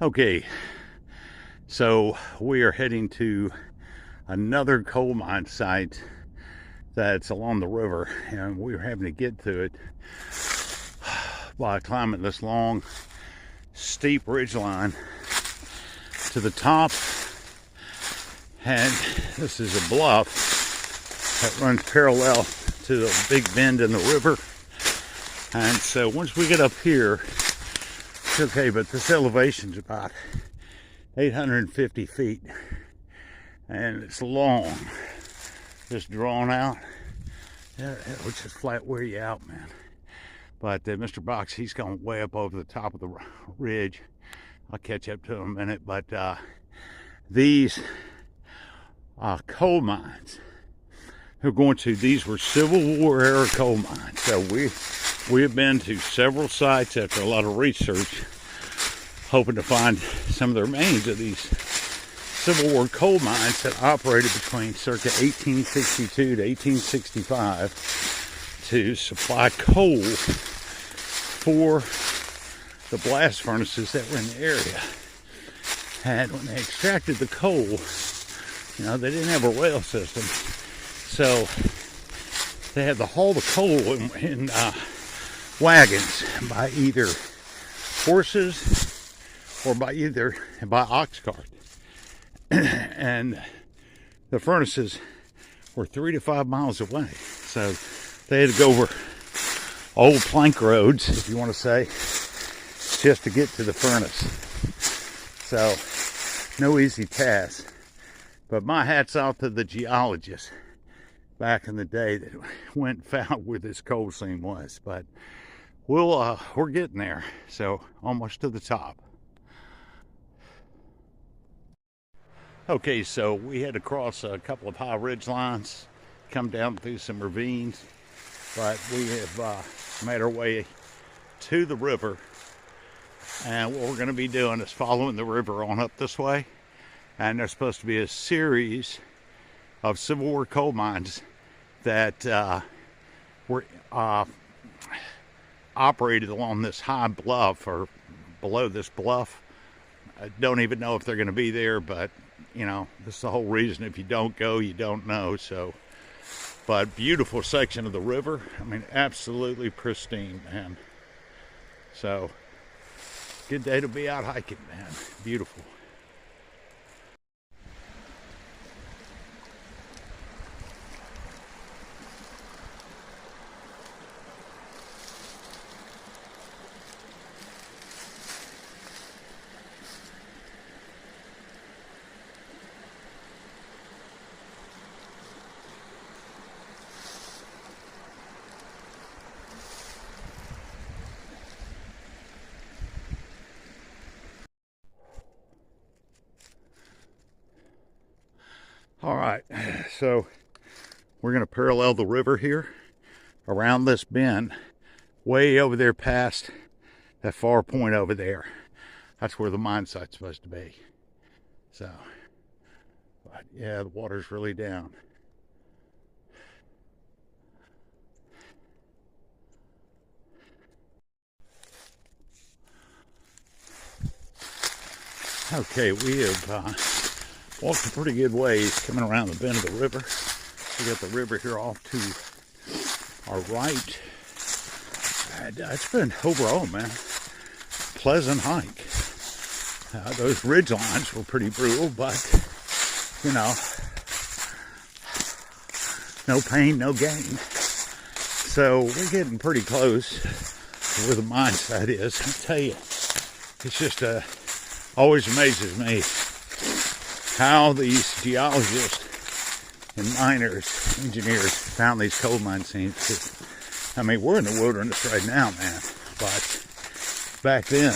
Okay, so we are heading to another coal mine site that's along the river, and we're having to get to it by climbing this long, steep ridge line to the top. And this is a bluff that runs parallel to the big bend in the river. And so once we get up here, it's okay, but this elevation's about 850 feet, and it's long, just drawn out. It would just flat wear you out, man. But Mr. Box, he's going way up over the top of the ridge. I'll catch up to him in a minute. But these coal mines we're going to, these were Civil War era coal mines. So we have been to several sites after a lot of research, hoping to find some of the remains of these Civil War coal mines that operated between circa 1862 to 1865 to supply coal for the blast furnaces that were in the area. And when they extracted the coal, you know, they didn't have a rail system, so they had to haul the coal in wagons by either horses or by ox cart. And the furnaces were 3 to 5 miles away, so they had to go over old plank roads, if you want to say, just to get to the furnace. So no easy task. But my hat's off to the geologists back in the day that went and found where this coal seam was. But we're getting there, so almost to the top. Okay, so we had to cross a couple of high ridge lines, come down through some ravines, but we have made our way to the river. And what we're going to be doing is following the river on up this way. And there's supposed to be a series of Civil War coal mines that were operated along this high bluff or below this bluff. I don't even know if they're going to be there, but you know, this is the whole reason. If you don't go, you don't know. So, but beautiful section of the river. I mean, absolutely pristine, man. So, good day to be out hiking, man. Beautiful. All right, so we're going to parallel the river here around this bend, way over there past that far point over there. That's where the mine site's supposed to be. So, but yeah, the water's really down. Okay, we have walked a pretty good ways coming around the bend of the river. We got the river here off to our right. And, it's been overall, man, pleasant hike. Those ridge lines were pretty brutal, but you know, no pain, no gain. So we're getting pretty close to where the mine site is. I tell you, it's just always amazes me how these geologists and miners, engineers found these coal mine seams. I mean, we're in the wilderness right now, man, but back then,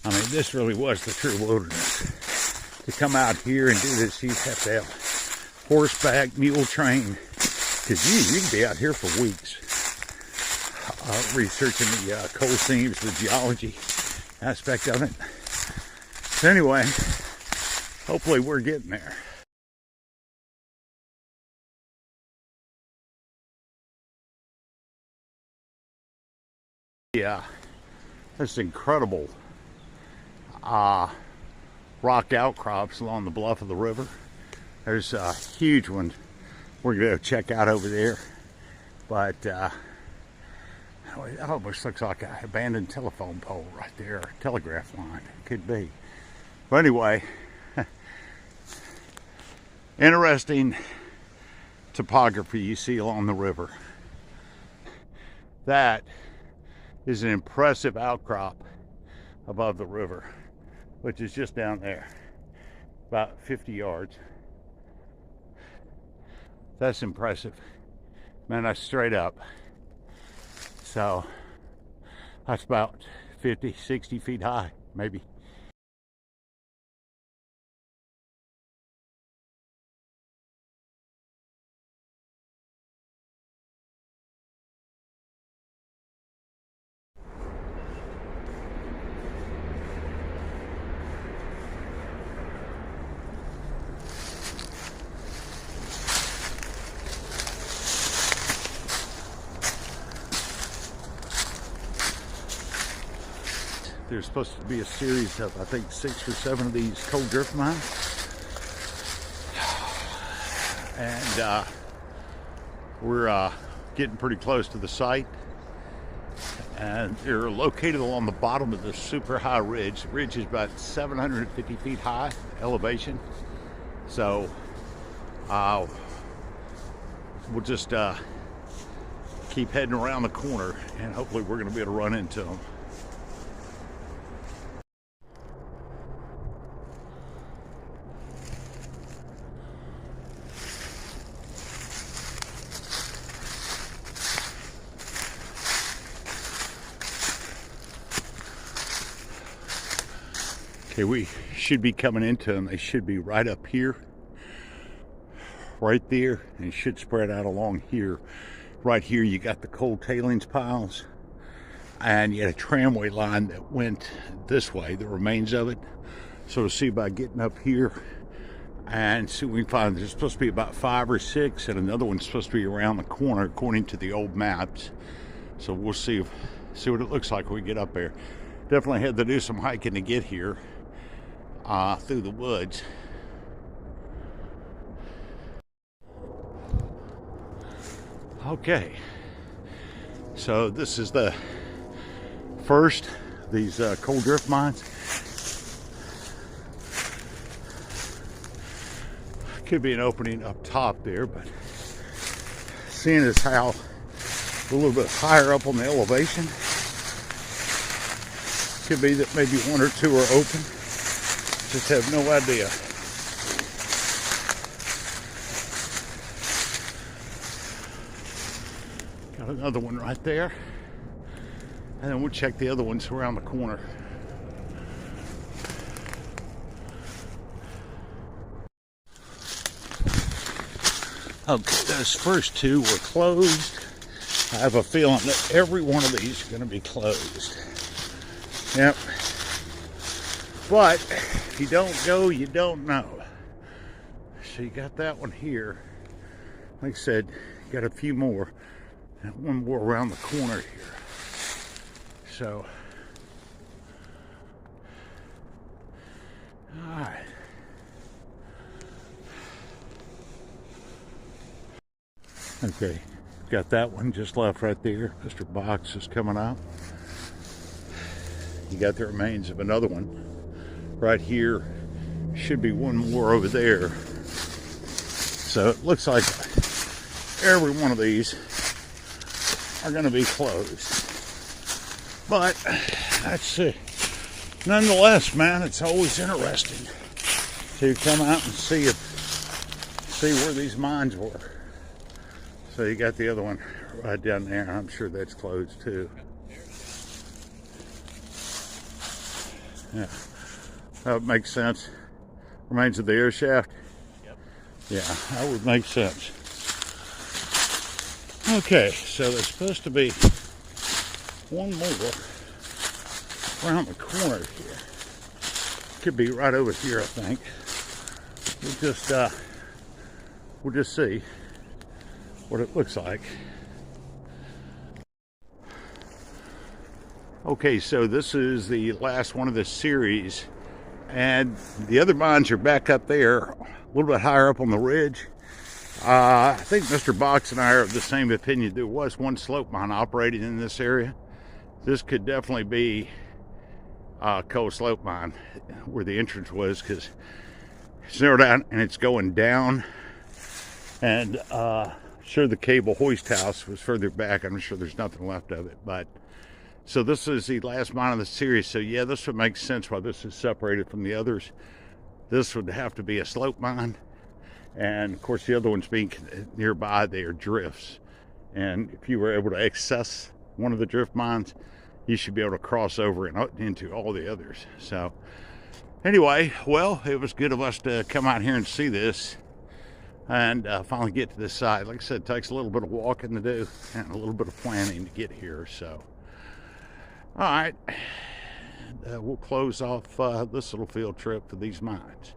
I mean, this really was the true wilderness. To come out here and do this, you have to have horseback, mule train, because you can be out here for weeks researching the coal seams, the geology aspect of it. So anyway, hopefully we're getting there. Yeah, that's incredible rock outcrops along the bluff of the river. There's a huge one we're going to check out over there. But it almost looks like an abandoned telephone pole right there, or telegraph line. It could be. But anyway, interesting topography you see along the river. That is an impressive outcrop above the river, which is just down there, about 50 yards. That's impressive. Man, that's straight up. So that's about 50, 60 feet high, maybe. There's supposed to be a series of, I think, 6 or 7 of these coal drift mines. And we're getting pretty close to the site. And they're located along the bottom of this super high ridge. The ridge is about 750 feet high elevation. So we'll just keep heading around the corner, and hopefully we're going to be able to run into them. Okay, we should be coming into them. They should be right up here, right there, and should spread out along here. Right here, you got the coal tailings piles, and you had a tramway line that went this way, the remains of it. So we'll see about getting up here and see what we can find. There's supposed to be about 5 or 6, and another one's supposed to be around the corner according to the old maps. So we'll see what it looks like when we get up there. Definitely had to do some hiking to get here. Through the woods. Okay, so this is the first of these coal drift mines. Could be an opening up top there, but seeing as how a little bit higher up on the elevation, could be that maybe 1 or 2 are open. Just have no idea. Got another one right there. And then we'll check the other ones around the corner. Okay, those first 2 were closed. I have a feeling that every one of these are going to be closed. Yep. But if you don't go, you don't know. So you got that one here. Like I said, you got a few more. And one more around the corner here. So, all right. Okay, got that one just left right there. Mr. Box is coming out. You got the remains of another one right here. Should be one more over there. So it looks like every one of these are going to be closed. But that's nonetheless, man, it's always interesting to come out and see where these mines were. So you got the other one right down there. I'm sure that's closed too. Yeah, that would make sense. Remains of the air shaft. Yep. Yeah, that would make sense. Okay, so there's supposed to be one more around the corner here. Could be right over here, I think. We'll just see what it looks like. Okay, so this is the last one of this series And the other mines are back up there, a little bit higher up on the ridge. I think Mr. Box and I are of the same opinion. There was one slope mine operating in this area. This could definitely be a coal slope mine where the entrance was, because it's narrowed out and it's going down. And sure, the cable hoist house was further back. I'm sure there's nothing left of it. But so this is the last mine of the series. So yeah, this would make sense why this is separated from the others. This would have to be a slope mine. And of course, the other ones being nearby, they are drifts. And if you were able to access one of the drift mines, you should be able to cross over and into all the others. So anyway, well, it was good of us to come out here and see this and finally get to this site. Like I said, it takes a little bit of walking to do and a little bit of planning to get here. So, all right, we'll close off this little field trip for these mines.